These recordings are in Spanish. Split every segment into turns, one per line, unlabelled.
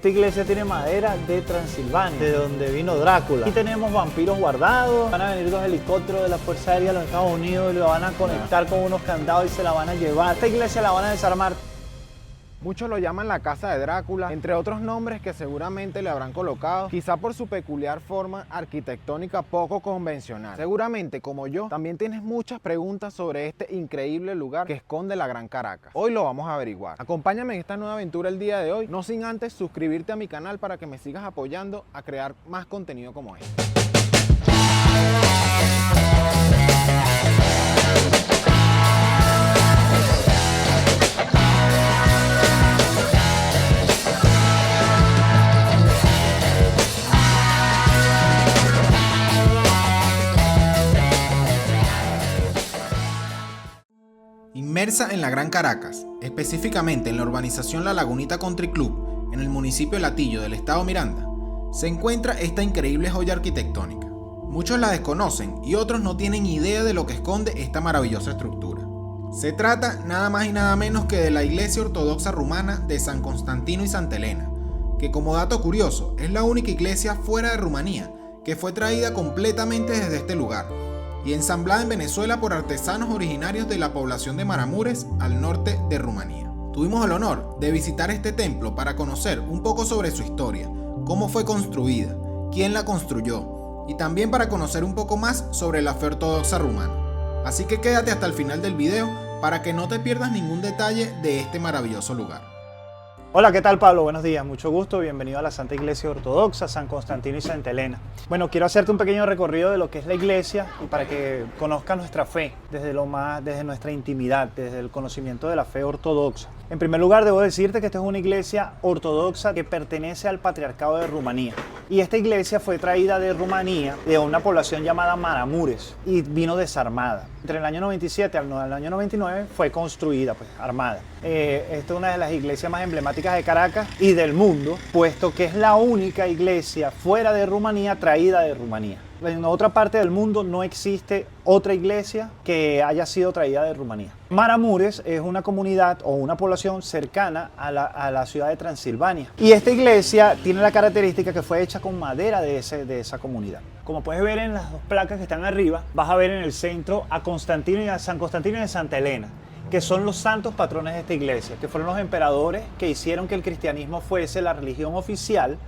Esta iglesia tiene madera de Transilvania, de donde vino Drácula. Aquí tenemos vampiros guardados. Van a venir dos helicópteros de la Fuerza Aérea de los Estados Unidos y lo van a conectar con unos candados y se la van a llevar. Esta iglesia la van a desarmar.
Muchos lo llaman la casa de Drácula, entre otros nombres que seguramente le habrán colocado, quizá por su peculiar forma arquitectónica poco convencional. Seguramente, como yo, también tienes muchas preguntas sobre este increíble lugar que esconde la Gran Caracas. Hoy lo vamos a averiguar. Acompáñame en esta nueva aventura el día de hoy, no sin antes suscribirte a mi canal para que me sigas apoyando a crear más contenido como este.
Inmersa en la Gran Caracas, específicamente en la urbanización La Lagunita Country Club, en el municipio de Latillo del estado Miranda, se encuentra esta increíble joya arquitectónica. Muchos la desconocen y otros no tienen idea de lo que esconde esta maravillosa estructura. Se trata nada más y nada menos que de la Iglesia Ortodoxa Rumana de San Constantino y Santa Elena, que como dato curioso es la única iglesia fuera de Rumanía que fue traída completamente desde este lugar y ensamblada en Venezuela por artesanos originarios de la población de Maramures, al norte de Rumanía. Tuvimos el honor de visitar este templo para conocer un poco sobre su historia, cómo fue construida, quién la construyó y también para conocer un poco más sobre la fe ortodoxa rumana. Así que quédate hasta el final del video para que no te pierdas ningún detalle de este maravilloso lugar.
Hola, ¿qué tal, Pablo? Buenos días, mucho gusto, bienvenido a la Santa Iglesia Ortodoxa, San Constantino y Santa Elena. Bueno, quiero hacerte un pequeño recorrido de lo que es la iglesia y para que conozcas nuestra fe desde nuestra intimidad, desde el conocimiento de la fe ortodoxa. En primer lugar, debo decirte que esta es una iglesia ortodoxa que pertenece al Patriarcado de Rumanía. Y esta iglesia fue traída de Rumanía, de una población llamada Maramures, y vino desarmada. Entre el año 97 al año 99 fue construida, armada. Esta es una de las iglesias más emblemáticas de Caracas y del mundo, puesto que es la única iglesia fuera de Rumanía traída de Rumanía. En otra parte del mundo no existe otra iglesia que haya sido traída de Rumanía. Maramures es una comunidad o una población cercana a la ciudad de Transilvania. Y esta iglesia tiene la característica que fue hecha con madera de esa comunidad. Como puedes ver en las dos placas que están arriba, vas a ver en el centro a San Constantino y a Santa Elena, que son los santos patrones de esta iglesia, que fueron los emperadores que hicieron que el cristianismo fuese la religión oficial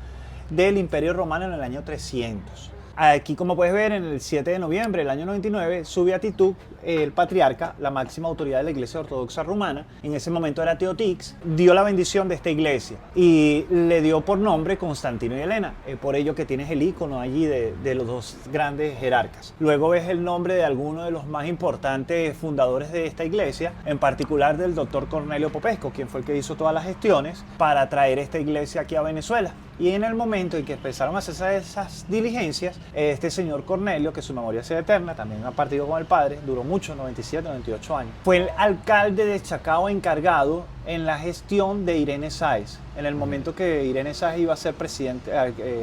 del Imperio Romano en el año 300. Aquí, como puedes ver, en el 7 de noviembre del año 99, su beatitud, el patriarca, la máxima autoridad de la Iglesia Ortodoxa Rumana, en ese momento era Teotix, dio la bendición de esta iglesia y le dio por nombre Constantino y Elena. Por ello que tienes el icono allí de los dos grandes jerarcas. Luego ves el nombre de alguno de los más importantes fundadores de esta iglesia, en particular del doctor Cornelio Popesco, quien fue el que hizo todas las gestiones para traer esta iglesia aquí a Venezuela. Y en el momento en que empezaron a hacer esas diligencias, este señor Cornelio, que su memoria sea eterna, también ha partido con el padre, duró mucho, 97, 98 años. Fue el alcalde de Chacao encargado en la gestión de Irene Sáez. En el momento que Irene Sáez iba a ser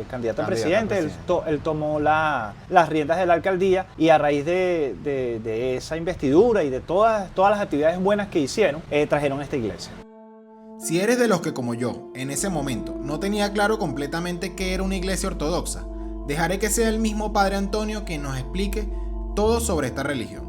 candidata a presidente, él tomó las riendas de la alcaldía y a raíz de esa investidura y de todas las actividades buenas que hicieron, trajeron esta iglesia.
Si eres de los que, como yo, en ese momento no tenía claro completamente qué era una iglesia ortodoxa, dejaré que sea el mismo Padre Antonio quien nos explique todo sobre esta religión.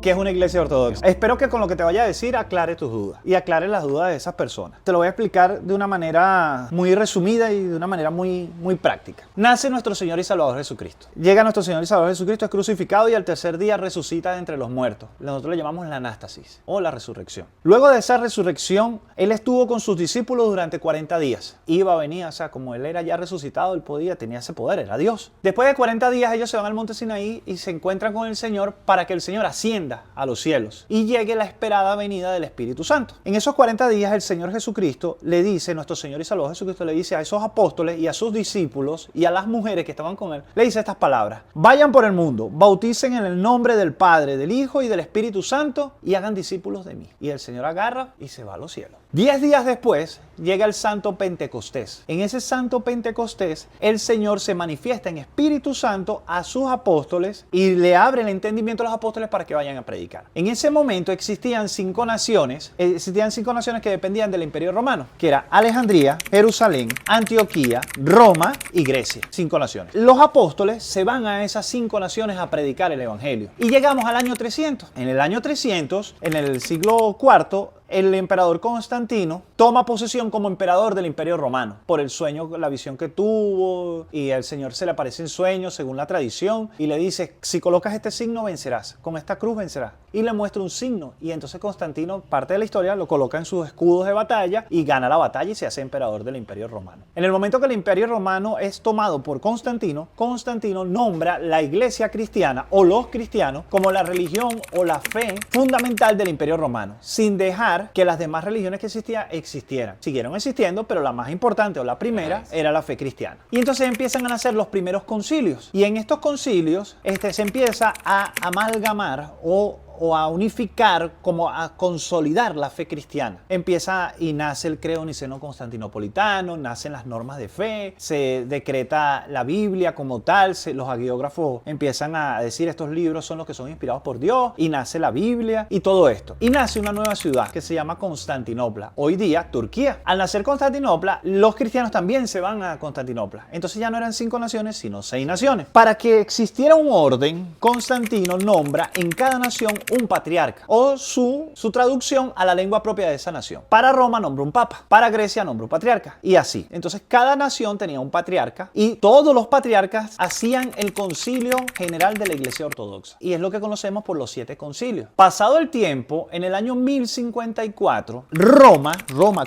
¿Qué es una iglesia ortodoxa? Espero que con lo que te vaya a decir aclare tus dudas y aclare las dudas de esas personas. Te lo voy a explicar de una manera muy resumida y de una manera muy práctica. Nace nuestro Señor y Salvador Jesucristo. Llega nuestro Señor y Salvador Jesucristo, es crucificado y al tercer día resucita de entre los muertos. Nosotros le llamamos la anástasis o la resurrección. Luego de esa resurrección, Él estuvo con sus discípulos durante 40 días. Iba, venía, o sea, como Él era ya resucitado, Él tenía ese poder, era Dios. Después de 40 días, ellos se van al monte Sinaí y se encuentran con el Señor para que el Señor ascienda a los cielos y llegue la esperada venida del Espíritu Santo. En esos 40 días el Señor Jesucristo le dice, nuestro Señor y Salvador Jesucristo le dice a esos apóstoles y a sus discípulos y a las mujeres que estaban con Él, le dice estas palabras: vayan por el mundo, bauticen en el nombre del Padre, del Hijo y del Espíritu Santo y hagan discípulos de mí. Y el Señor agarra y se va a los cielos. 10 días después llega el Santo Pentecostés. En ese Santo Pentecostés, el Señor se manifiesta en Espíritu Santo a sus apóstoles y le abre el entendimiento a los apóstoles para que vayan a predicar. En ese momento existían 5 naciones que dependían del Imperio Romano, que era Alejandría, Jerusalén, Antioquía, Roma y Grecia. 5 naciones. Los apóstoles se van a esas 5 naciones a predicar el Evangelio. Y llegamos al año 300. En el año 300, en el siglo IV, el emperador Constantino toma posesión como emperador del Imperio Romano por el sueño, la visión que tuvo, y el Señor se le aparece en sueños según la tradición y le dice: si colocas este signo vencerás, con esta cruz vencerás, y le muestra un signo, y entonces Constantino, parte de la historia, lo coloca en sus escudos de batalla y gana la batalla y se hace emperador del Imperio Romano. En el momento que el Imperio Romano es tomado por Constantino, Constantino nombra la iglesia cristiana o los cristianos como la religión o la fe fundamental del Imperio Romano, sin dejar que las demás religiones que existieran. Siguieron existiendo, pero la más importante o la primera era la fe cristiana. Y entonces empiezan a nacer los primeros concilios. Y en estos concilios se empieza a amalgamar o a unificar, como a consolidar la fe cristiana. Empieza y nace el credo niceno-constantinopolitano, nacen las normas de fe, se decreta la Biblia como tal, los hagiógrafos empiezan a decir estos libros son los que son inspirados por Dios, y nace la Biblia y todo esto. Y nace una nueva ciudad que se llama Constantinopla, hoy día Turquía. Al nacer Constantinopla, los cristianos también se van a Constantinopla. Entonces ya no eran 5 naciones, sino 6 naciones. Para que existiera un orden, Constantino nombra en cada nación un patriarca, o su traducción a la lengua propia de esa nación. Para Roma nombra un papa, para Grecia nombra un patriarca, y así. Entonces cada nación tenía un patriarca y todos los patriarcas hacían el concilio general de la Iglesia Ortodoxa, y es lo que conocemos por los 7 concilios. Pasado el tiempo, en el año 1054, Roma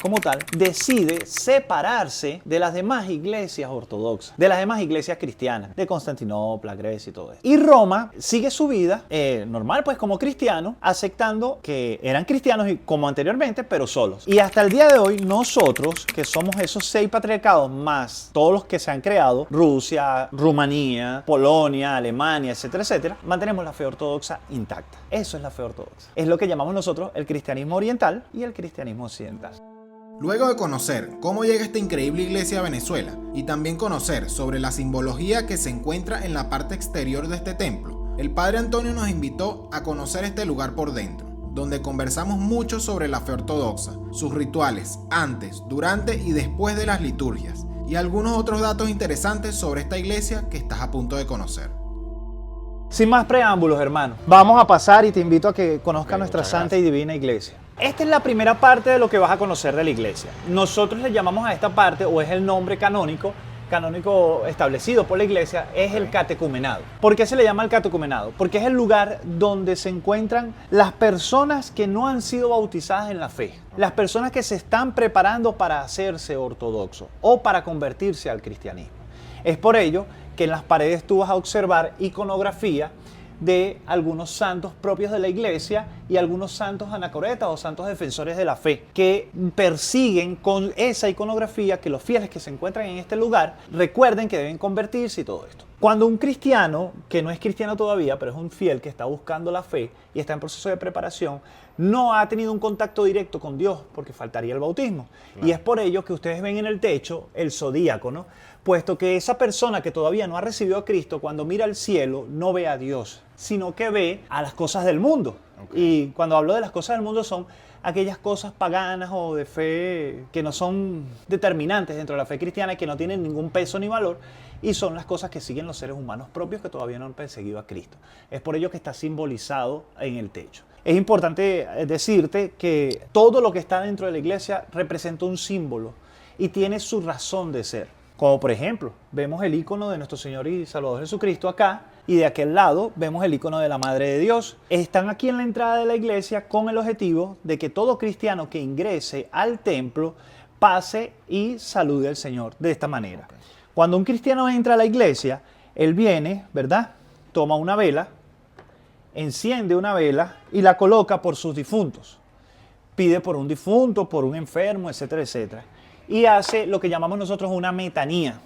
como tal, decide separarse de las demás iglesias ortodoxas, de las demás iglesias cristianas, de Constantinopla, Grecia y todo eso. Y Roma sigue su vida normal, pues como cristiano, aceptando que eran cristianos y como anteriormente, pero solos. Y hasta el día de hoy, nosotros, que somos esos 6 patriarcados más todos los que se han creado, Rusia, Rumanía, Polonia, Alemania, etcétera, etcétera, mantenemos la fe ortodoxa intacta. Eso es la fe ortodoxa. Es lo que llamamos nosotros el cristianismo oriental y el cristianismo occidental.
Luego de conocer cómo llega esta increíble iglesia a Venezuela y también conocer sobre la simbología que se encuentra en la parte exterior de este templo, el Padre Antonio nos invitó a conocer este lugar por dentro, donde conversamos mucho sobre la fe ortodoxa, sus rituales antes, durante y después de las liturgias, y algunos otros datos interesantes sobre esta iglesia que estás a punto de conocer.
Sin más preámbulos, hermano, vamos a pasar y te invito a que conozcas nuestra santa y divina iglesia. Esta es la primera parte de lo que vas a conocer de la iglesia. Nosotros le llamamos a esta parte, o es el nombre canónico establecido por la iglesia, es el catecumenado. ¿Por qué se le llama el catecumenado? Porque es el lugar donde se encuentran las personas que no han sido bautizadas en la fe, las personas que se están preparando para hacerse ortodoxos o para convertirse al cristianismo. Es por ello que en las paredes tú vas a observar iconografía de algunos santos propios de la iglesia y algunos santos anacoretas o santos defensores de la fe que persiguen con esa iconografía que los fieles que se encuentran en este lugar recuerden que deben convertirse y todo esto. Cuando un cristiano, que no es cristiano todavía, pero es un fiel que está buscando la fe y está en proceso de preparación, no ha tenido un contacto directo con Dios porque faltaría el bautismo. Claro. Y es por ello que ustedes ven en el techo el zodíaco, ¿no? Puesto que esa persona que todavía no ha recibido a Cristo, cuando mira al cielo, no ve a Dios, sino que ve a las cosas del mundo. Okay. Y cuando hablo de las cosas del mundo son aquellas cosas paganas o de fe que no son determinantes dentro de la fe cristiana y que no tienen ningún peso ni valor, y son las cosas que siguen los seres humanos propios que todavía no han perseguido a Cristo. Es por ello que está simbolizado en el techo. Es importante decirte que todo lo que está dentro de la iglesia representa un símbolo y tiene su razón de ser. Como por ejemplo, vemos el icono de nuestro Señor y Salvador Jesucristo acá, y de aquel lado vemos el icono de la Madre de Dios. Están aquí en la entrada de la iglesia con el objetivo de que todo cristiano que ingrese al templo pase y salude al Señor de esta manera. Okay. Cuando un cristiano entra a la iglesia, él viene, ¿verdad? Toma una vela, enciende una vela y la coloca por sus difuntos. Pide por un difunto, por un enfermo, etcétera, etcétera. Y hace lo que llamamos nosotros una metanía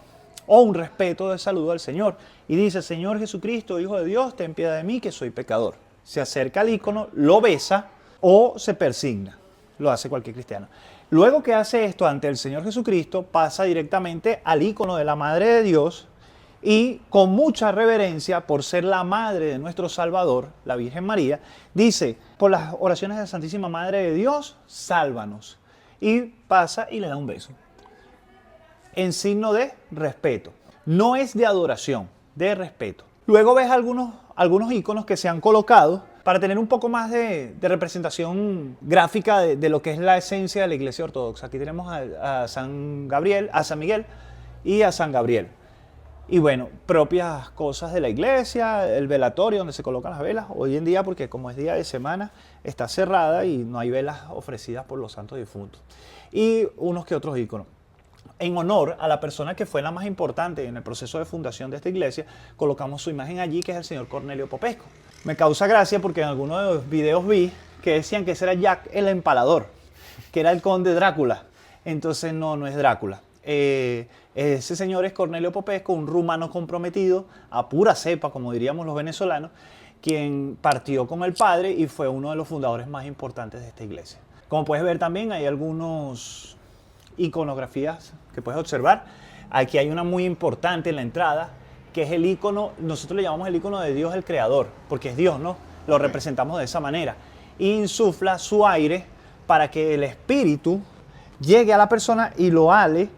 o un respeto de saludo al Señor. Y dice: Señor Jesucristo, Hijo de Dios, ten piedad de mí que soy pecador. Se acerca al ícono, lo besa o se persigna. Lo hace cualquier cristiano. Luego que hace esto ante el Señor Jesucristo, pasa directamente al ícono de la Madre de Dios y con mucha reverencia por ser la Madre de nuestro Salvador, la Virgen María, dice, por las oraciones de la Santísima Madre de Dios, sálvanos. Y pasa y le da un beso, en signo de respeto. No es de adoración, de respeto. Luego ves algunos íconos que se han colocado para tener un poco más de representación gráfica de lo que es la esencia de la Iglesia Ortodoxa. Aquí tenemos a San Gabriel, a San Miguel y a San Gabriel. Y bueno, propias cosas de la iglesia, el velatorio donde se colocan las velas. Hoy en día, porque como es día de semana, está cerrada y no hay velas ofrecidas por los santos difuntos. Y unos que otros íconos. En honor a la persona que fue la más importante en el proceso de fundación de esta iglesia, colocamos su imagen allí, que es el señor Cornelio Popesco. Me causa gracia porque en algunos de los videos vi que decían que ese era Jack el Empalador, que era el conde Drácula. Entonces no es Drácula. Ese señor es Cornelio Popesco, un rumano comprometido, a pura cepa, como diríamos los venezolanos, quien partió con el padre y fue uno de los fundadores más importantes de esta iglesia. Como puedes ver también hay algunos iconografías que puedes observar. Aquí hay una muy importante en la entrada, que es el icono, nosotros le llamamos el icono de Dios el Creador, porque es Dios, ¿no? Lo representamos de esa manera. Y insufla su aire para que el espíritu llegue a la persona y lo ale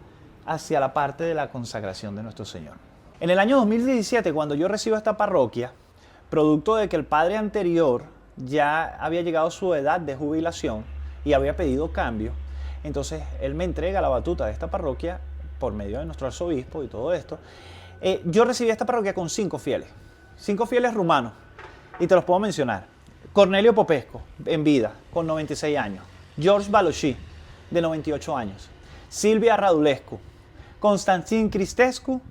hacia la parte de la consagración de nuestro Señor. En el año 2017, cuando yo recibo esta parroquia, producto de que el padre anterior ya había llegado a su edad de jubilación y había pedido cambio, entonces él me entrega la batuta de esta parroquia por medio de nuestro arzobispo y todo esto. Yo recibí esta parroquia con 5 fieles rumanos, y te los puedo mencionar. Cornelio Popesco, en vida, con 96 años. George Balochi, de 98 años. Silvia Radulescu, Constantin Cristescu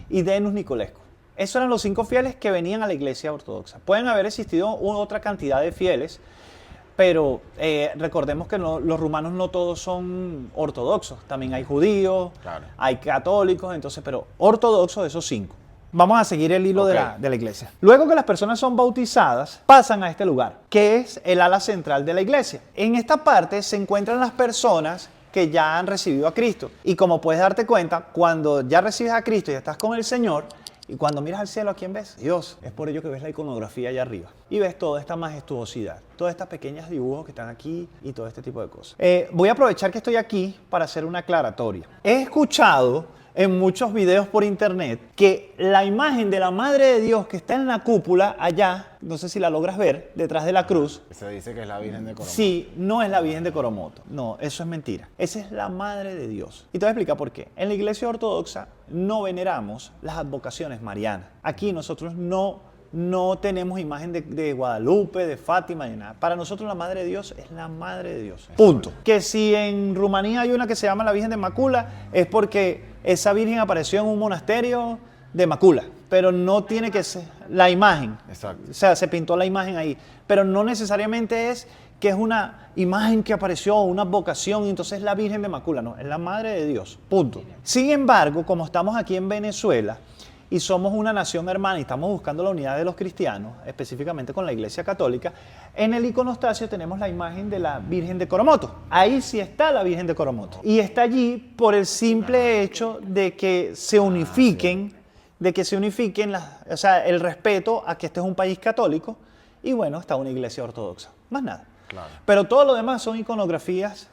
y Denus Nicolescu. Esos eran los 5 fieles que venían a la iglesia ortodoxa. Pueden haber existido otra cantidad de fieles, pero recordemos que los rumanos no todos son ortodoxos. También hay judíos, claro, hay católicos, entonces, pero ortodoxos esos 5. Vamos a seguir el hilo de la iglesia. Luego que las personas son bautizadas, pasan a este lugar, que es el ala central de la iglesia. En esta parte se encuentran las personas que ya han recibido a Cristo. Y como puedes darte cuenta, cuando ya recibes a Cristo y estás con el Señor, y cuando miras al cielo, ¿a quién ves? Dios. Es por ello que ves la iconografía allá arriba. Y ves toda esta majestuosidad, todas estas pequeñas dibujos que están aquí y todo este tipo de cosas. Voy a aprovechar que estoy aquí para hacer una aclaratoria. He escuchado en muchos videos por internet que la imagen de la Madre de Dios que está en la cúpula allá, no sé si la logras ver, detrás de la cruz.
Se dice que es la Virgen de Coromoto.
Sí, no es la Virgen de Coromoto. No, eso es mentira. Esa es la Madre de Dios. Y te voy a explicar por qué. En la iglesia ortodoxa no veneramos las advocaciones marianas. Aquí nosotros no tenemos imagen de Guadalupe, de Fátima, ni nada. Para nosotros la Madre de Dios es la Madre de Dios. Punto. Que si en Rumanía hay una que se llama la Virgen de Macula, es porque esa Virgen apareció en un monasterio de Macula. Pero no tiene que ser la imagen.
Exacto.
O sea, se pintó la imagen ahí. Pero no necesariamente es que es una imagen que apareció, una vocación, y entonces es la Virgen de Macula. No, es la Madre de Dios. Punto. Sin embargo, como estamos aquí en Venezuela, y somos una nación hermana y estamos buscando la unidad de los cristianos, específicamente con la Iglesia Católica, en el iconostasio tenemos la imagen de la Virgen de Coromoto. Ahí sí está la Virgen de Coromoto. Y está allí por el simple hecho de que se unifiquen, o sea, el respeto a que este es un país católico y bueno, está una iglesia ortodoxa. Más nada. Claro. Pero todo lo demás son iconografías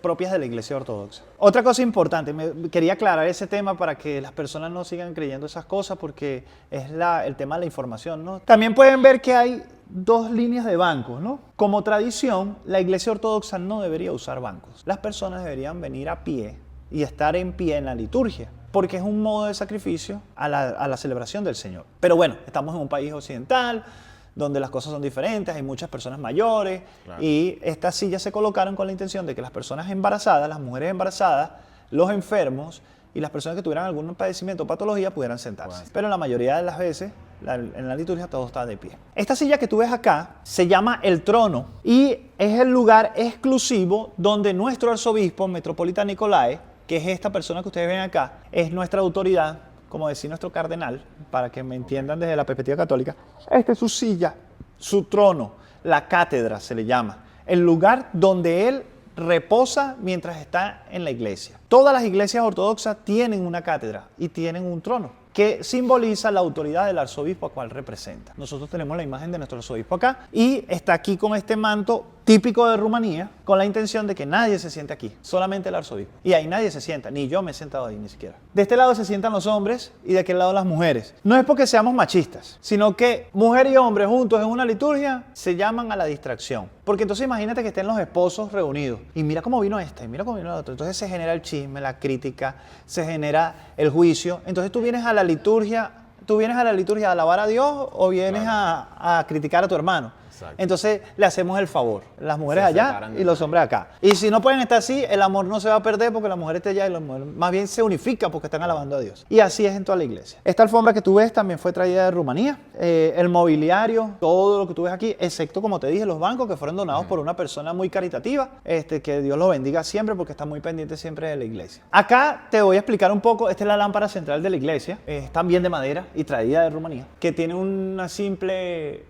propias de la iglesia ortodoxa. Otra cosa importante, quería aclarar ese tema para que las personas no sigan creyendo esas cosas porque es el tema de la información, ¿no? También pueden ver que hay 2 líneas de bancos, ¿no? Como tradición, la iglesia ortodoxa no debería usar bancos. Las personas deberían venir a pie y estar en pie en la liturgia, porque es un modo de sacrificio a la celebración del Señor. Pero bueno, estamos en un país occidental, donde las cosas son diferentes, hay muchas personas mayores, claro, y estas sillas se colocaron con la intención de que las personas embarazadas, las mujeres embarazadas, los enfermos y las personas que tuvieran algún padecimiento o patología pudieran sentarse. Bueno. Pero la mayoría de las veces, en la liturgia todo está de pie. Esta silla que tú ves acá se llama el trono y es el lugar exclusivo donde nuestro arzobispo metropolita Nicolae, que es esta persona que ustedes ven acá, es nuestra autoridad, como decía nuestro cardenal, para que me entiendan desde la perspectiva católica. Esta es su silla, su trono, la cátedra se le llama, el lugar donde él reposa mientras está en la iglesia. Todas las iglesias ortodoxas tienen una cátedra y tienen un trono que simboliza la autoridad del arzobispo a cual representa. Nosotros tenemos la imagen de nuestro arzobispo acá y está aquí con este manto típico de Rumanía con la intención de que nadie se siente aquí, solamente el arzobispo. Y ahí nadie se sienta, ni yo me he sentado ahí ni siquiera. De este lado se sientan los hombres y de aquel lado las mujeres. No es porque seamos machistas, sino que mujer y hombre juntos en una liturgia se llaman a la distracción. Porque entonces imagínate que estén los esposos reunidos y mira cómo vino esta y mira cómo vino la otra. Entonces se genera el chisme, la crítica, se genera el juicio. Entonces tú vienes a la liturgia, a alabar a Dios o vienes a criticar a tu hermano. Exacto. Entonces le hacemos el favor, las mujeres allá y los hombres acá. Y si no pueden estar así, el amor no se va a perder porque la mujer está allá y la mujer más bien se unifica porque están alabando a Dios. Y así es en toda la iglesia. Esta alfombra que tú ves también fue traída de Rumanía. El mobiliario, todo lo que tú ves aquí, excepto como te dije, los bancos que fueron donados por una persona muy caritativa, que Dios los bendiga siempre porque está muy pendiente siempre de la iglesia. Acá te voy a explicar un poco, esta es la lámpara central de la iglesia, es también de madera y traída de Rumanía, que tiene una simple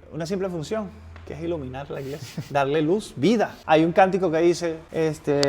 función, que es iluminar la iglesia, darle luz, vida. Hay un cántico que dice,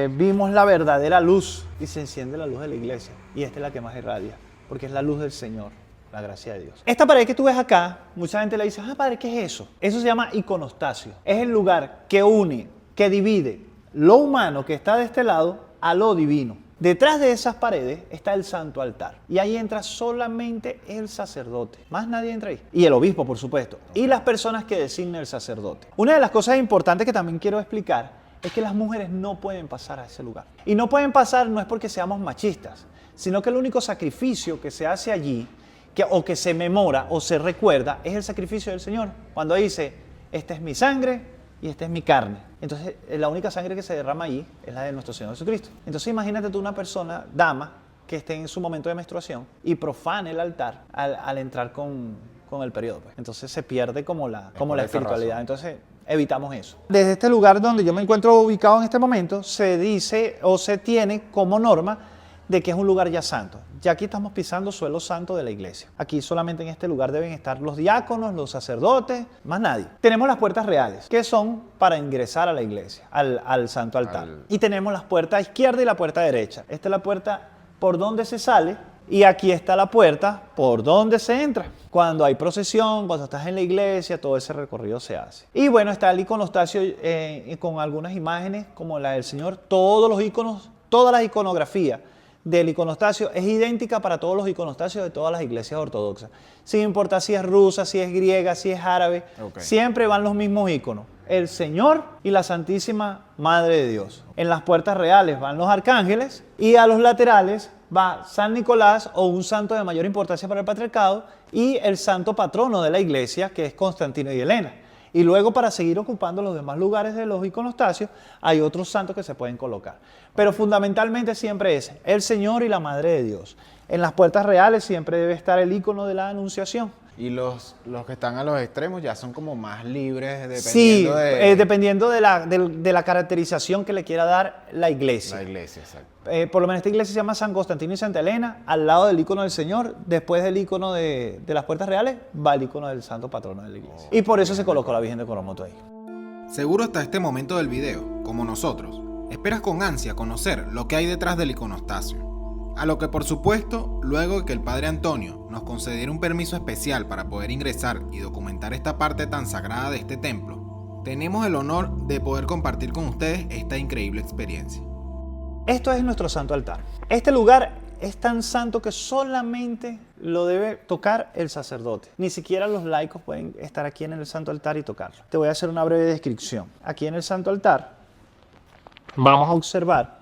vimos la verdadera luz y se enciende la luz de la iglesia. Y esta es la que más irradia, porque es la luz del Señor, la gracia de Dios. Esta pared que tú ves acá, mucha gente le dice, padre, ¿qué es eso? Eso se llama iconostasio. Es el lugar que une, que divide lo humano que está de este lado a lo divino. Detrás de esas paredes está el santo altar y ahí entra solamente el sacerdote, más nadie entra ahí. Y el obispo, por supuesto, y las personas que designa el sacerdote. Una de las cosas importantes que también quiero explicar es que las mujeres no pueden pasar a ese lugar. Y no pueden pasar no es porque seamos machistas, sino que el único sacrificio que se hace allí, o que se memora o se recuerda, es el sacrificio del Señor. Cuando dice, esta es mi sangre y esta es mi carne. Entonces, la única sangre que se derrama ahí es la de nuestro Señor Jesucristo. Entonces, imagínate tú una persona, dama, que esté en su momento de menstruación y profane el altar al entrar con el periodo. Pues. Entonces, se pierde como la espiritualidad. Entonces, evitamos eso. Desde este lugar donde yo me encuentro ubicado en este momento, se dice o se tiene como norma de que es un lugar ya santo. Ya aquí estamos pisando suelo santo de la iglesia. Aquí solamente en este lugar deben estar los diáconos, los sacerdotes, más nadie. Tenemos las puertas reales, que son para ingresar a la iglesia, al santo altar. Y tenemos las puertas izquierda y la puerta derecha. Esta es la puerta por donde se sale y aquí está la puerta por donde se entra. Cuando hay procesión, cuando estás en la iglesia, todo ese recorrido se hace. Y bueno, está el iconostasio con algunas imágenes como la del Señor. Todos los iconos, toda la iconografía del iconostasio es idéntica para todos los iconostasios de todas las iglesias ortodoxas. Sin importar si es rusa, si es griega, si es árabe, siempre van los mismos iconos. El Señor y la Santísima Madre de Dios. En las puertas reales van los arcángeles y a los laterales va San Nicolás o un santo de mayor importancia para el patriarcado y el santo patrono de la iglesia que es Constantino y Helena. Y luego para seguir ocupando los demás lugares de los iconostasios hay otros santos que se pueden colocar. Pero fundamentalmente siempre es el Señor y la Madre de Dios. En las puertas reales siempre debe estar el icono de la Anunciación.
Y los que están a los extremos ya son como más libres
dependiendo dependiendo de la caracterización que le quiera dar la iglesia.
La iglesia, exacto.
Por lo menos esta iglesia se llama San Constantino y Santa Elena, al lado del icono del Señor, después del icono de las puertas reales, va el icono del santo patrono de la iglesia. Y por eso se colocó la Virgen de Coromoto ahí.
Seguro hasta este momento del video, como nosotros, esperas con ansia conocer lo que hay detrás del iconostasio. A lo que por supuesto, luego de que el Padre Antonio nos concediera un permiso especial para poder ingresar y documentar esta parte tan sagrada de este templo, tenemos el honor de poder compartir con ustedes esta increíble experiencia.
Esto es nuestro santo altar. Este lugar es tan santo que solamente lo debe tocar el sacerdote. Ni siquiera los laicos pueden estar aquí en el santo altar y tocarlo. Te voy a hacer una breve descripción. Aquí en el santo altar vamos a observar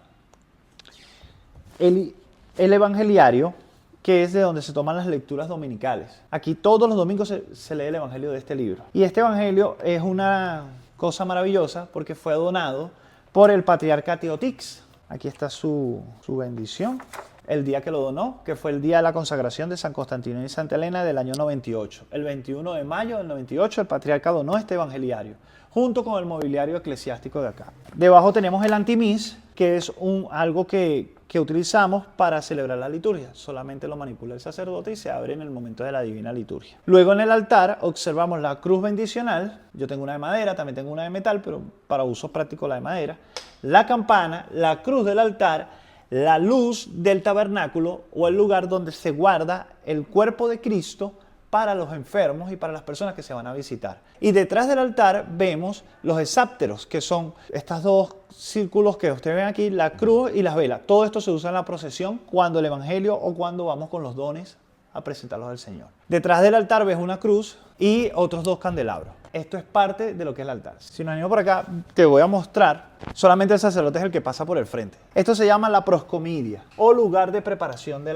el evangeliario, que es de donde se toman las lecturas dominicales. Aquí todos los domingos se lee el evangelio de este libro. Y este evangelio es una cosa maravillosa porque fue donado por el patriarca Teotix. Aquí está su bendición. El día que lo donó, que fue el día de la consagración de San Constantino y Santa Elena del año 98. El 21 de mayo del 98 el patriarca donó este evangeliario, junto con el mobiliario eclesiástico de acá. Debajo tenemos el antimis, que es algo que utilizamos para celebrar la liturgia. Solamente lo manipula el sacerdote y se abre en el momento de la divina liturgia. Luego en el altar observamos la cruz bendicional. Yo tengo una de madera, también tengo una de metal, pero para uso práctico la de madera. la campana, la cruz del altar, la luz del tabernáculo o el lugar donde se guarda el cuerpo de Cristo para los enfermos y para las personas que se van a visitar. Y detrás del altar vemos los hexápteros, que son estos dos círculos que ustedes ven aquí, la cruz y las velas. Todo esto se usa en la procesión cuando el evangelio o cuando vamos con los dones a presentarlos al Señor. Detrás del altar ves una cruz y otros dos candelabros. Esto es parte de lo que es el altar. Si nos venimos por acá, te voy a mostrar, solamente el sacerdote es el que pasa por el frente. Esto se llama la proscomidia o lugar de preparación de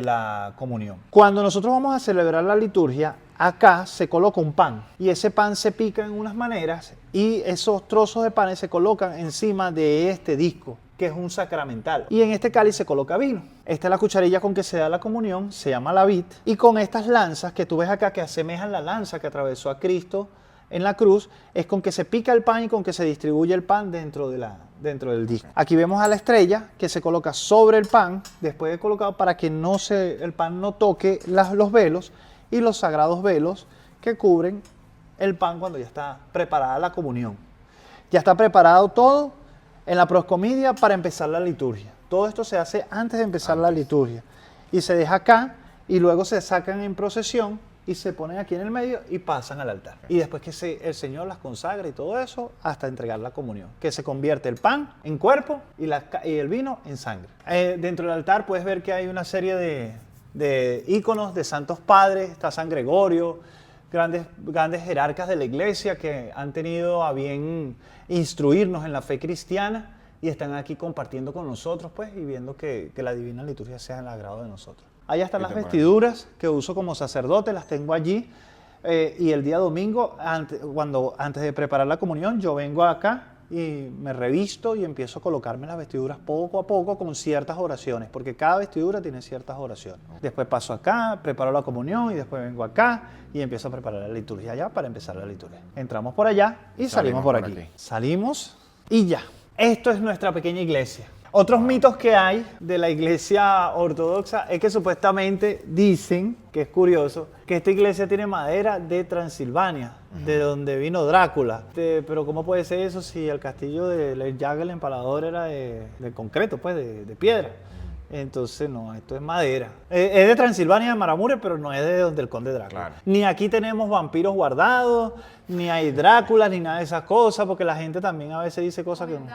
la comunión. Cuando nosotros vamos a celebrar la liturgia, acá se coloca un pan y ese pan se pica en unas maneras y esos trozos de pan se colocan encima de este disco, que es un sacramental. Y en este cáliz se coloca vino. Esta es la cucharilla con que se da la comunión, se llama la vid. Y con estas lanzas que tú ves acá, que asemejan la lanza que atravesó a Cristo en la cruz, es con que se pica el pan y con que se distribuye el pan dentro del disco. Aquí vemos a la estrella que se coloca sobre el pan, después de colocado, para que el pan no toque los velos y los sagrados velos que cubren el pan cuando ya está preparada la comunión. Ya está preparado todo en la proscomidia para empezar la liturgia. Todo esto se hace antes de empezar la liturgia. Y se deja acá y luego se sacan en procesión y se ponen aquí en el medio y pasan al altar. Y después que el Señor las consagra y todo eso hasta entregar la comunión. Que se convierte el pan en cuerpo y el vino en sangre. Dentro del altar puedes ver que hay una serie de íconos de santos padres. Está San Gregorio, grandes jerarcas de la iglesia que han tenido a bien instruirnos en la fe cristiana y están aquí compartiendo con nosotros pues, y viendo que la divina liturgia sea en el agrado de nosotros. Allá están las vestiduras que uso como sacerdote, las tengo allí. Y el día domingo, antes de preparar la comunión, yo vengo acá y me revisto y empiezo a colocarme las vestiduras poco a poco con ciertas oraciones, porque cada vestidura tiene ciertas oraciones. Después paso acá, preparo la comunión y después vengo acá y empiezo a preparar la liturgia allá para empezar la liturgia. Entramos por allá y salimos por aquí. Salimos y ya. Esto es nuestra pequeña iglesia. Otros mitos que hay de la iglesia ortodoxa es que supuestamente dicen, que es curioso, que esta iglesia tiene madera de Transilvania, de donde vino Drácula. Pero ¿cómo puede ser eso si el castillo de Leir Jaque, el empalador, era de concreto, pues de piedra? Entonces no, esto es madera. Es de Transilvania, de Maramures, pero no es de donde el conde Drácula. Claro. Ni aquí tenemos vampiros guardados, ni hay Drácula, ni nada de esas cosas, porque la gente también a veces dice cosas que no.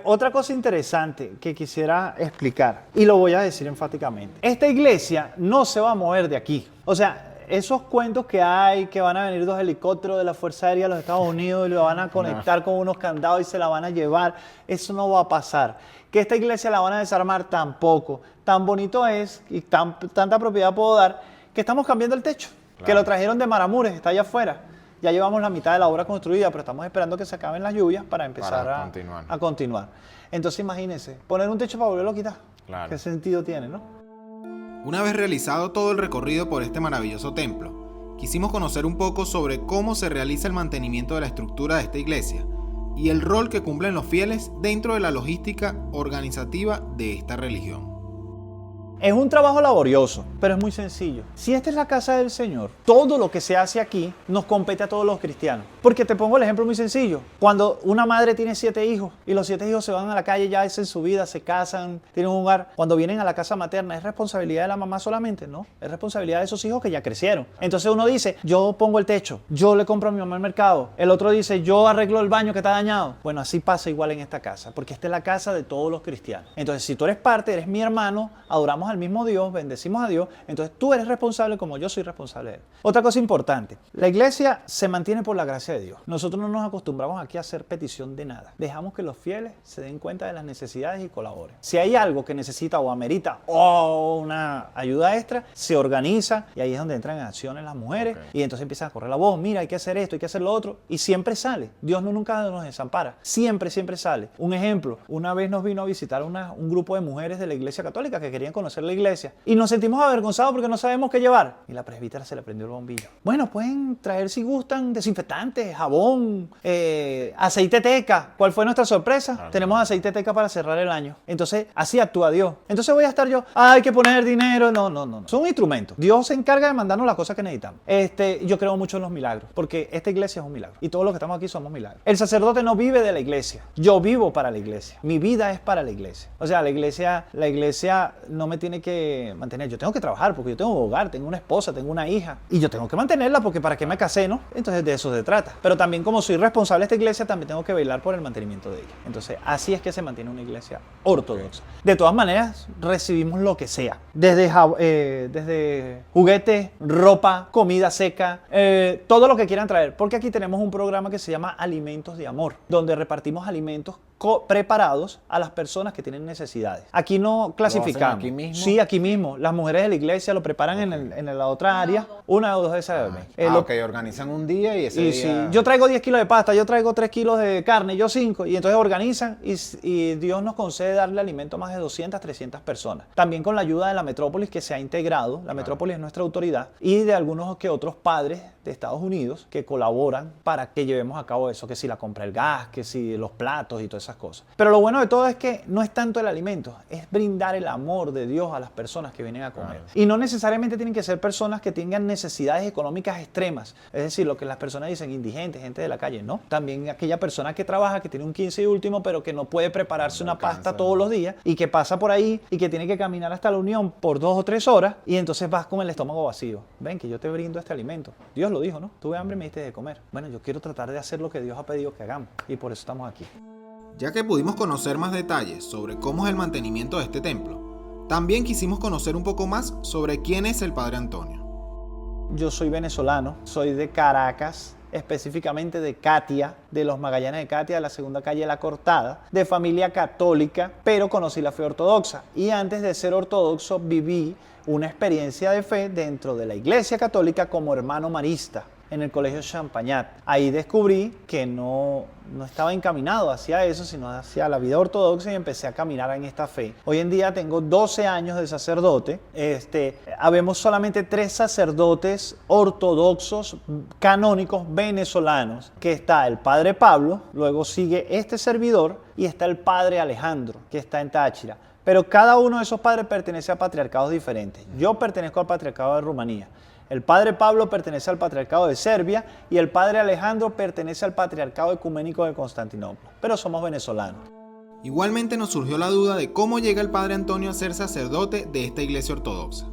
Otra cosa interesante que quisiera explicar, y lo voy a decir enfáticamente. Esta iglesia no se va a mover de aquí. O sea, esos cuentos que hay, que van a venir 2 helicópteros de la Fuerza Aérea de los Estados Unidos y lo van a conectar con unos candados y se la van a llevar, eso no va a pasar. Que esta iglesia la van a desarmar tampoco. Tan bonito es y tanta propiedad puedo dar que estamos cambiando el techo. Claro. Que lo trajeron de Maramures, está allá afuera. Ya llevamos la mitad de la obra construida, pero estamos esperando que se acaben las lluvias para empezar a continuar. Entonces imagínense, poner un techo para volverlo a quitar. Claro. ¿Qué sentido tiene, no?
Una vez realizado todo el recorrido por este maravilloso templo, quisimos conocer un poco sobre cómo se realiza el mantenimiento de la estructura de esta iglesia y el rol que cumplen los fieles dentro de la logística organizativa de esta religión.
Es un trabajo laborioso, pero es muy sencillo. Si esta es la casa del Señor, todo lo que se hace aquí nos compete a todos los cristianos. Porque te pongo el ejemplo muy sencillo. Cuando una madre tiene 7 hijos y los 7 hijos se van a la calle, ya hacen su vida, se casan, tienen un hogar. Cuando vienen a la casa materna, ¿es responsabilidad de la mamá solamente? No, es responsabilidad de esos hijos que ya crecieron. Entonces uno dice, yo pongo el techo, yo le compro a mi mamá el mercado. El otro dice, yo arreglo el baño que está dañado. Bueno, así pasa igual en esta casa, porque esta es la casa de todos los cristianos. Entonces, si tú eres parte, eres mi hermano, adoramos al mismo Dios, bendecimos a Dios, entonces tú eres responsable como yo soy responsable de él. Otra cosa importante, la iglesia se mantiene por la gracia de Dios. Nosotros no nos acostumbramos aquí a hacer petición de nada. Dejamos que los fieles se den cuenta de las necesidades y colaboren. Si hay algo que necesita o amerita o una ayuda extra, se organiza y ahí es donde entran en acciones las mujeres y entonces empiezan a correr la voz, mira, hay que hacer esto, hay que hacer lo otro y siempre sale. Dios nunca nos desampara, siempre sale. Un ejemplo, una vez nos vino a visitar un grupo de mujeres de la iglesia católica que querían conocer conocer la iglesia. Y nos sentimos avergonzados porque no sabemos qué llevar. Y la presbítera se le prendió el bombillo. Bueno, pueden traer si gustan desinfectantes, jabón, aceite teca. ¿Cuál fue nuestra sorpresa? Tenemos aceite teca para cerrar el año. Entonces, así actúa Dios. Entonces voy a estar yo, hay que poner dinero. No. Son instrumentos. Dios se encarga de mandarnos las cosas que necesitamos. Yo creo mucho en los milagros, porque esta iglesia es un milagro. Y todos los que estamos aquí somos milagros. El sacerdote no vive de la iglesia. Yo vivo para la iglesia. Mi vida es para la iglesia. O sea, la iglesia no me tiene que mantener. Yo tengo que trabajar porque yo tengo un hogar, tengo una esposa, tengo una hija. Y yo tengo que mantenerla porque para qué me casé, ¿no? Entonces de eso se trata. Pero también como soy responsable de esta iglesia, también tengo que velar por el mantenimiento de ella. Entonces así es que se mantiene una iglesia ortodoxa. De todas maneras, recibimos lo que sea. Desde juguetes, ropa, comida seca, todo lo que quieran traer. Porque aquí tenemos un programa que se llama Alimentos de Amor, donde repartimos alimentos preparados a las personas que tienen necesidades. Aquí no clasificamos.
¿Aquí mismo?
Sí, aquí mismo. Las mujeres de la iglesia lo preparan en la otra área, una o dos veces al mes.
Ok, organizan un día y ese día...
Sí, yo traigo 10 kilos de pasta, yo traigo 3 kilos de carne, yo 5, y entonces organizan y Dios nos concede darle alimento a más de 200, 300 personas. También con la ayuda de la Metrópolis que se ha integrado, la Metrópolis es nuestra autoridad, y de algunos que otros padres de Estados Unidos que colaboran para que llevemos a cabo eso, que si la compra del gas, que si los platos y todas esas cosas. Pero lo bueno de todo es que no es tanto el alimento, es brindar el amor de Dios a las personas que vienen a comer. Y no necesariamente tienen que ser personas que tengan necesidades económicas extremas, es decir, lo que las personas dicen indigentes, gente de la calle, no. También aquella persona que trabaja, que tiene un 15 y último, pero que no puede prepararse una pasta todos los días y que pasa por ahí y que tiene que caminar hasta la Unión por 2 o 3 horas y entonces vas con el estómago vacío. Ven que yo te brindo este alimento. Dios lo dijo, ¿no? Tuve hambre y me diste de comer. Bueno, yo quiero tratar de hacer lo que Dios ha pedido que hagamos y por eso estamos aquí.
Ya que pudimos conocer más detalles sobre cómo es el mantenimiento de este templo, también quisimos conocer un poco más sobre quién es el Padre Antonio.
Yo soy venezolano, soy de Caracas, específicamente de Catia, de los Magallanes de Catia, de la segunda calle La Cortada, de familia católica, pero conocí la fe ortodoxa. Y antes de ser ortodoxo viví una experiencia de fe dentro de la Iglesia Católica como hermano marista en el Colegio Champagnat. Ahí descubrí que no estaba encaminado hacia eso, sino hacia la vida ortodoxa y empecé a caminar en esta fe. Hoy en día tengo 12 años de sacerdote. Habemos solamente 3 sacerdotes ortodoxos canónicos venezolanos, que está el Padre Pablo, luego sigue este servidor y está el Padre Alejandro, que está en Táchira. Pero cada uno de esos padres pertenece a patriarcados diferentes. Yo pertenezco al patriarcado de Rumanía. El Padre Pablo pertenece al patriarcado de Serbia y el Padre Alejandro pertenece al patriarcado ecuménico de Constantinopla. Pero somos venezolanos.
Igualmente nos surgió la duda de cómo llega el Padre Antonio a ser sacerdote de esta iglesia ortodoxa.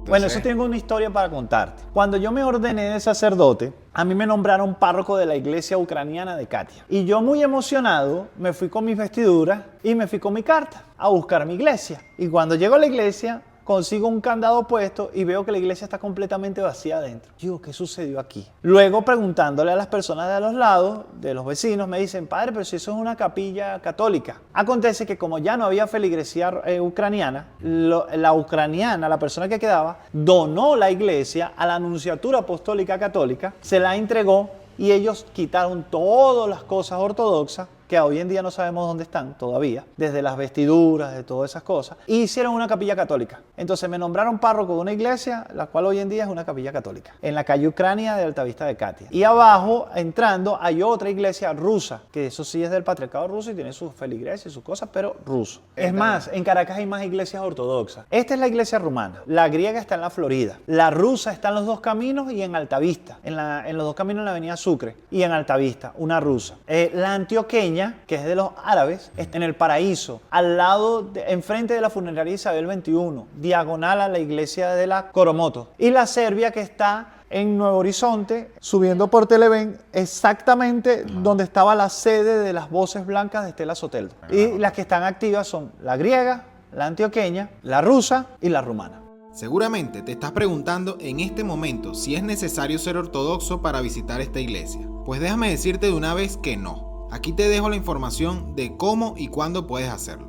Bueno, eso tengo una historia para contarte. Cuando yo me ordené de sacerdote, a mí me nombraron párroco de la iglesia ucraniana de Katia. Y yo muy emocionado me fui con mis vestiduras y me fui con mi carta a buscar mi iglesia. Y cuando llego a la iglesia, consigo un candado puesto y veo que la iglesia está completamente vacía adentro. Digo, ¿qué sucedió aquí? Luego, preguntándole a las personas de a los lados, de los vecinos, me dicen, padre, pero si eso es una capilla católica. Acontece que como ya no había feligresía ucraniana, la persona que quedaba, donó la iglesia a la Nunciatura Apostólica Católica, se la entregó y ellos quitaron todas las cosas ortodoxas que hoy en día no sabemos dónde están todavía, desde las vestiduras, de todas esas cosas, y hicieron una capilla católica. Entonces me nombraron párroco de una iglesia, la cual hoy en día es una capilla católica, en la calle Ucrania de Altavista de Katia. Y abajo, entrando, hay otra iglesia rusa, que eso sí es del patriarcado ruso y tiene sus feligreses y sus cosas, pero ruso. Es más, en Caracas hay más iglesias ortodoxas. Esta es la iglesia rumana, la griega está en la Florida, la rusa está en Los Dos Caminos y en Altavista, en Los Dos Caminos en la avenida Sucre y en Altavista, una rusa. La antioqueña, que es de los árabes, está en El Paraíso, al lado, enfrente de la funeraria Isabel XXI, diagonal a la iglesia de la Coromoto. Y la Serbia, que está en Nuevo Horizonte, subiendo por Televen, exactamente donde estaba la sede de las Voces Blancas de Estela Soteldo. Y las que están activas son la griega, la antioqueña, la rusa y la rumana.
Seguramente te estás preguntando en este momento si es necesario ser ortodoxo para visitar esta iglesia. Pues déjame decirte de una vez que no. Aquí te dejo la información de cómo y cuándo puedes hacerlo.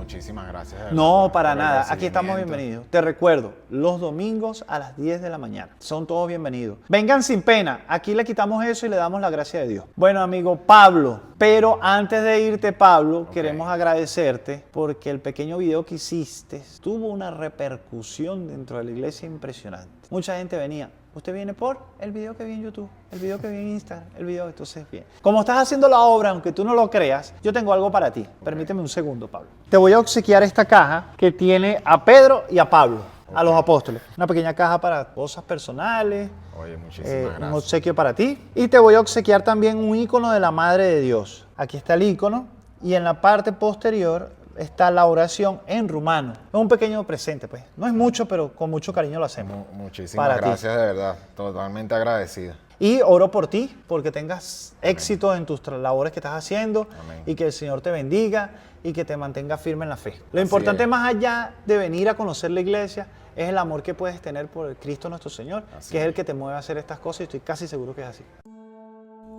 Muchísimas gracias. de verdad,
No,
por
para
el
nada. Aquí estamos
recibimiento.
bienvenidos. Te recuerdo, los domingos a las 10 de la mañana. Son todos bienvenidos. Vengan sin pena. Aquí le quitamos eso y le damos la gracia de Dios. Bueno, amigo Pablo, pero antes de irte, Pablo, queremos agradecerte porque el pequeño video que hiciste tuvo una repercusión dentro de la iglesia impresionante. Mucha gente venía. Usted viene por el video que vi en YouTube, el video que vi en Instagram, el video, entonces bien. Como estás haciendo la obra, aunque tú no lo creas, yo tengo algo para ti. Permíteme un segundo, Pablo. Te voy a obsequiar esta caja que tiene a Pedro y a Pablo, a los apóstoles. Una pequeña caja para cosas personales,
Oye, muchísimas
un
gracias.
obsequio para ti. Y te voy a obsequiar también un icono de la Madre de Dios. Aquí está el icono y en la parte posterior está la oración en rumano. Es un pequeño presente, pues. No es mucho, pero con mucho cariño lo hacemos.
Muchísimas
Para ti.
gracias, de verdad. Totalmente agradecido.
Y oro por ti, porque tengas éxito en tus labores que estás haciendo.
Amén.
Y que el Señor te bendiga y que te mantenga firme en la fe. Lo
Así
importante
es.
más allá de venir a conocer la iglesia es el amor que puedes tener por el Cristo nuestro Señor,
Así
que es
es.
el que te mueve a hacer estas cosas y estoy casi seguro que es así.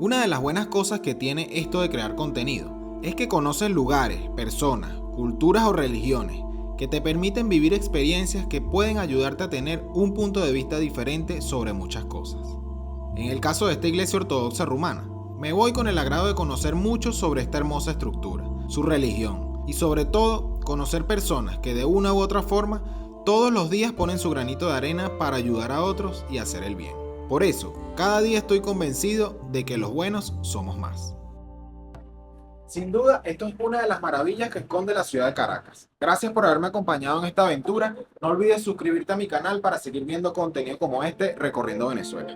Una de las buenas cosas que tiene esto de crear contenido es que conoces lugares, personas, culturas o religiones que te permiten vivir experiencias que pueden ayudarte a tener un punto de vista diferente sobre muchas cosas. En el caso de esta iglesia ortodoxa rumana, me voy con el agrado de conocer mucho sobre esta hermosa estructura, su religión y sobre todo conocer personas que de una u otra forma todos los días ponen su granito de arena para ayudar a otros y hacer el bien. Por eso, cada día estoy convencido de que los buenos somos más. Sin duda, esto es una de las maravillas que esconde la ciudad de Caracas. Gracias por haberme acompañado en esta aventura. No olvides suscribirte a mi canal para seguir viendo contenido como este recorriendo Venezuela.